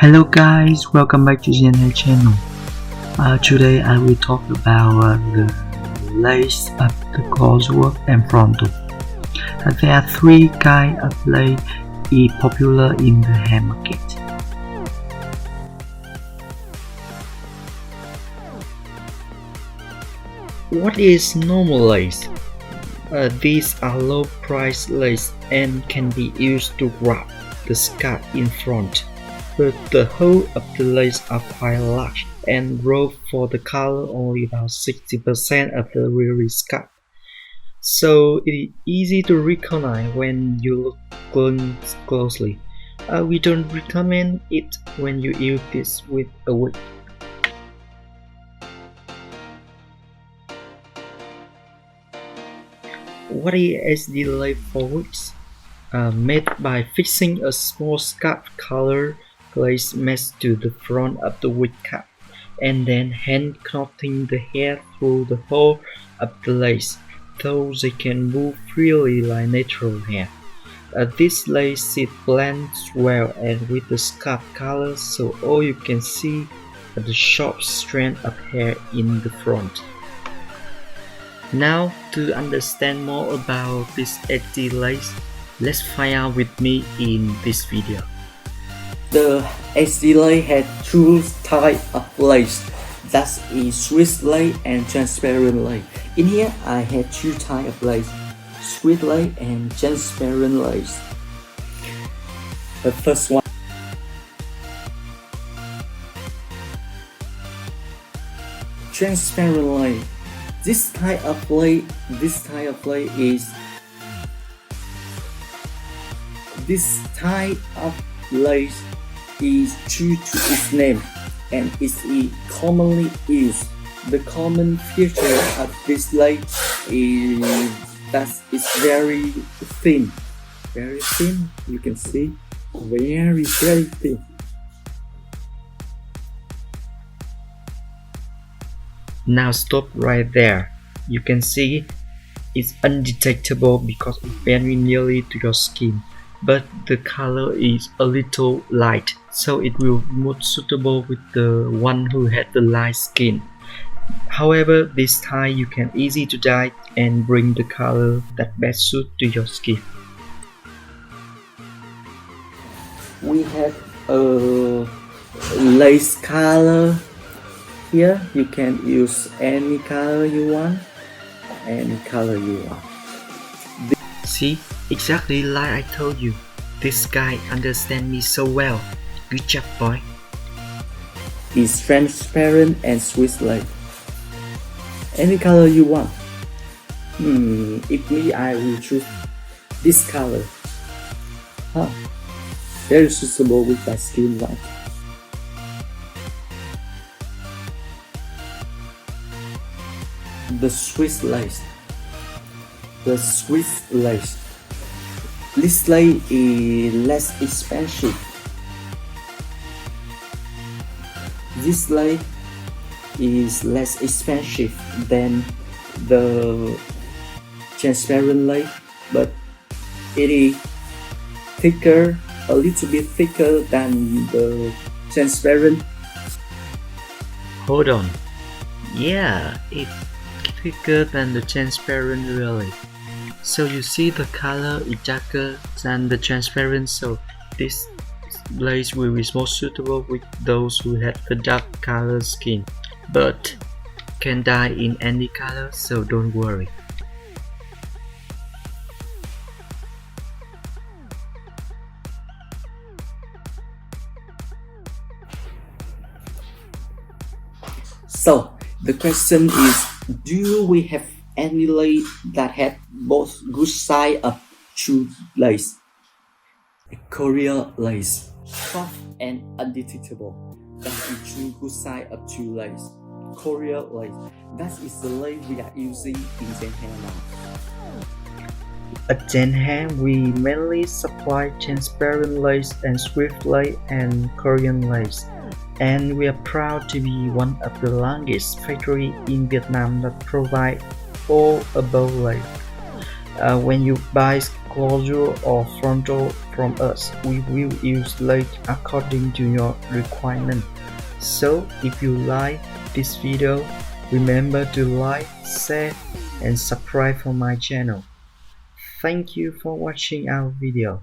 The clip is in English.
Hello guys, welcome back to jenhair channel. Today I will talk about the lace of the closure and frontal. There are three kinds of lace popular in the hair market. What is normal lace? These are low price lace and can be used to wrap the scalp in front, but the whole of the lace are quite large and rough for the color only about 60% of the real scalp. So it is easy to recognize when you look closely. We don't recommend it when you use this with a wig. What is SD lace for wigs? Made by fixing a small scalp color lace mesh to the front of the wig cap, and then hand knotting the hair through the hole of the lace, so they can move freely like natural hair. This lace blends well and with the scalp color, so all you can see are the sharp strand of hair in the front. Now, to understand more about this SD lace, let's find out with me in this video. The SD lace has two types of lace, that is Swiss lace and transparent lace. In here I have two types of lace, Swiss lace and transparent lace. The first one, transparent lace. This type of lace is true to its name and is commonly used. The common feature of this lace is that it's very thin. You can see, very thin. Now stop right there. You can see it's undetectable because it's very nearly to your skin, but the color is a little light, so it will be more suitable with the one who had the light skin. However, this time you can easy to dye and bring the color that best suit to your skin. We have a lace color. Here you can use any color you want. See, exactly like I told you. This guy understands me so well. Good job, boy. It's transparent and Swiss lace. Any color you want. If me, I will choose this color. Very suitable with my skin white. The Swiss lace. This lace is less expensive. This lace is less expensive than the transparent lace, but it is thicker, a little bit thicker than the transparent. Hold on. Yeah, it's thicker than the transparent really. So you see the color is darker than the transparent, so this lace will be more suitable with those who have the dark color skin, but can dye in any color, so don't worry. So the question is, do we have any lace that have both good side of two lace? Korean lace, soft and undetectable. That is two good side of two lace. Korean lace, that is the lace we are using in jenhair now. At jenhair, we mainly supply transparent lace and Swiss lace and Korean lace. And we are proud to be one of the longest factories in Vietnam that provide all above lace. When you buy closure or frontal from us, we will use lace according to your requirement. So if you like this video, remember to like, share and subscribe for my channel. Thank you for watching our video.